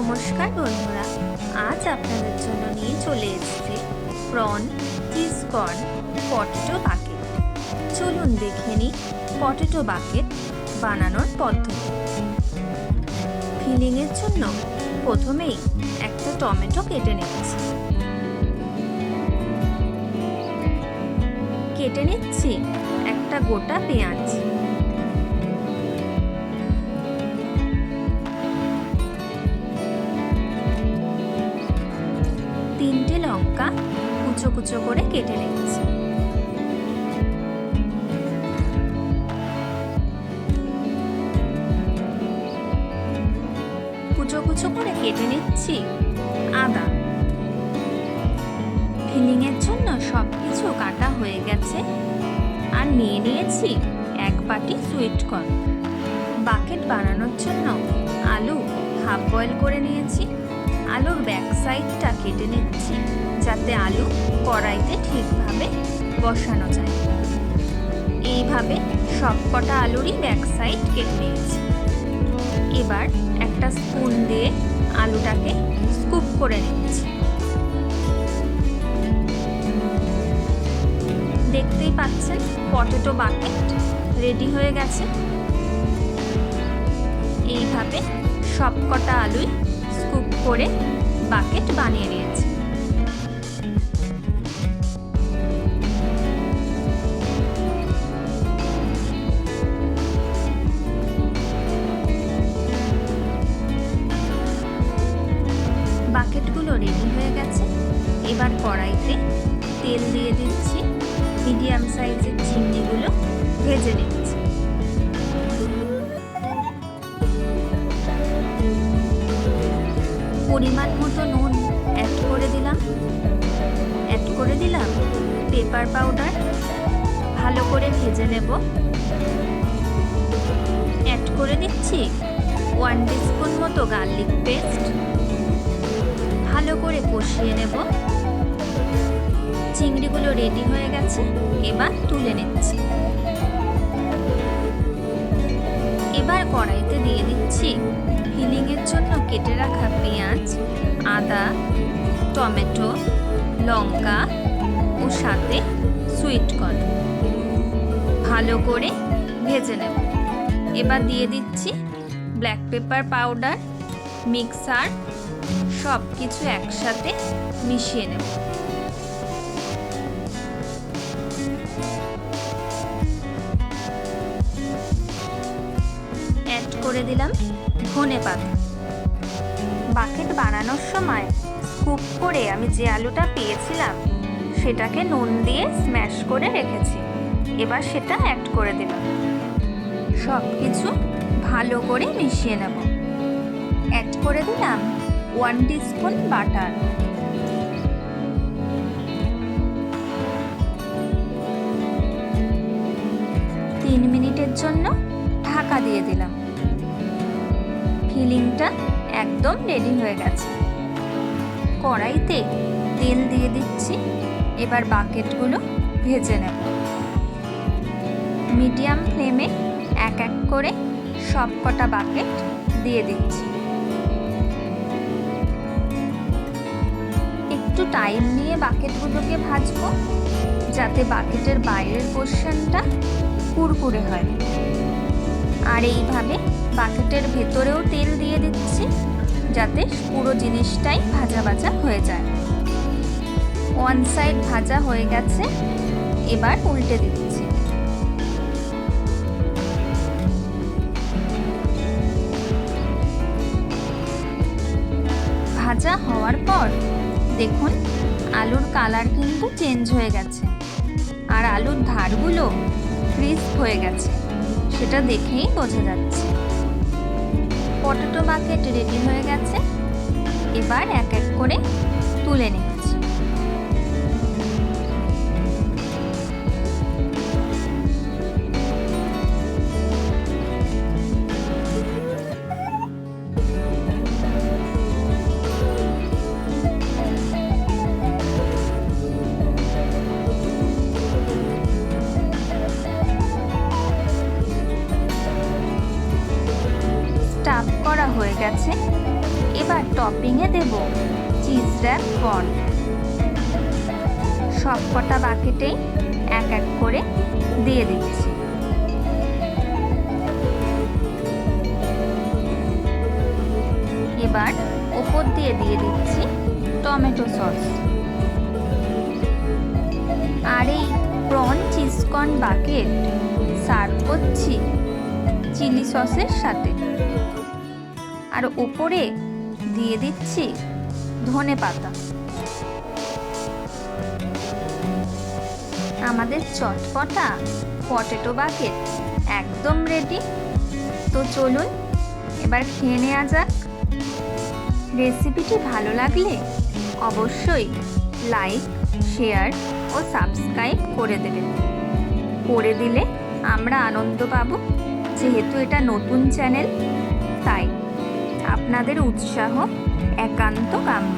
নমস্কার বন্ধুরা, আজ আপনাদের জন্য নিয়ে চলে এসেছি prawn cheese corn potato bucket. চলুন দেখে নিই পটেটো বাকেট বানানোর পদ্ধতি। ফিলিংয়ের জন্য প্রথমেই একটা টমেটো কেটে নিচ্ছি। কেটে নিচ্ছি একটা গোটা পেঁয়াজ। তিনটে লঙ্কা কুচো কুচো করে কেটে নিচ্ছি। কুচো কুচো করে কেটে নিচ্ছি আদা। ফিলিংয়ের জন্য সবকিছু কাটা হয়ে গেছে। আর নিয়ে নিয়েছি এক বাটি সুইট কর্ন। বাকেট বানানোর জন্য আলু হাফ বয়েল করে নিয়েছি। আলুর ব্যাক সাইডটা কেটে নিচ্ছি যাতে আলু কড়াইতে ঠিকভাবে বসানো যায়। এইভাবে সবকটা আলুরই ব্যাক সাইড কেটে নিয়েছি। এবার একটা স্পুন দিয়ে আলুটাকে স্কুপ করে নিচ্ছি। দেখতেই পাচ্ছেন পটেটো বাকেট রেডি হয়ে গেছে। এইভাবে সবকটা আলুই স্কুপ করে বাকেট বানিয়ে নিয়েছি। বাকেটগুলো রেডি হয়ে গেছে। এবার কড়াইতে তেল দিয়ে দিচ্ছি। মিডিয়াম সাইজের চিংড়িগুলো ভেজে নিচ্ছি। পরিমাণ মতো নুন অ্যাড করে দিলাম। Paper powder. ভালো করে ভেজে নেব। অ্যাড করে দিচ্ছি 1 টিস্পুন মতো গার্লিক পেস্ট। ভালো করে কষিয়ে নেব। চিংড়িগুলো রেডি হয়ে গেছে। এবার তুলে নিচ্ছি। এবার কড়াইতে দিয়ে দিচ্ছি ফিলিংয়ের জন্য কেটে রাখা পেঁয়াজ, আদা, টমেটো, লঙ্কা ও সাথে সুইট কর্ন। ভালো করে ভেজে নেব। এবার দিয়ে দিচ্ছি ব্ল্যাক পেপার পাউডার, মিক্সার, সব কিছু একসাথে মিশিয়ে নেব। অ্যাড করে দিলাম ধনেপাতা। বাকেট বানানোর সময় স্কুপ করে আমি যে আলুটা পেয়েছিলাম সেটাকে নুন দিয়ে স্ম্যাশ করে রেখেছি। এবার সেটা অ্যাড করে দিলাম। সব কিছু ভালো করে মিশিয়ে নেব। অ্যাড করে দিলাম 1 টিস্পুন বাটার। তিন মিনিটের জন্য ঢাকা দিয়ে দিলাম। ফিলিংটা একদম রেডি হয়ে গেছে। কড়াইতে তেল দিয়ে দিচ্ছি। এবার বাকেটগুলো ভেজে নেব। মিডিয়াম ফ্লেমে এক এক করে সবকটা বাকেট দিয়ে দিচ্ছি। একটু টাইম নিয়ে বাকেটগুলোকে ভাজবো যাতে বাকেটের বাইরের পোর্শনটা কুরকুরে হয়। আর এইভাবে বাকেটের ভেতরেও তেল দিয়ে দিচ্ছি যাতে পুরো জিনিসটাই ভাজা ভাজা হয়ে যায়। ওয়ান সাইড ভাজা হয়ে গেছে। এবার উল্টে দিচ্ছি। ভাজা হওয়ার পর দেখুন আলুর কালার কিন্তু চেঞ্জ হয়ে গেছে। আর আলুর ধারগুলো ক্রিস্প হয়ে গেছে, সেটা দেখেই বোঝা যাচ্ছে। পটেটো বাকেট রেডি হয়ে গেছে। এবার এক এক করে তুলে নিচ্ছি। স্টাফ করা হয়ে গেছে। এবার টপিংয়ে দেব চিজ র্যাপ কর্ন। সব কটা বাকেটেই এক এক করে দিয়ে দিচ্ছি। এবার ওপর দিয়ে দিচ্ছি টমেটো সস। আর এই prawn cheese corn bucket serve করছি চিলি সসের সাথে। আর ওপরে দিয়ে দিচ্ছি ধনেপাতা। আমাদের চটপটা পটেটো বাকেট একদম রেডি। তো চলুন এবার খেয়ে নেওয়া যাক। রেসিপিটি ভালো লাগলে অবশ্যই লাইক, শেয়ার ও সাবস্ক্রাইব করে দেবেন। করে দিলে আমরা আনন্দ পাবো, যেহেতু এটা নতুন চ্যানেল, তাই আপনাদের উৎসাহ একান্ত কাম্য।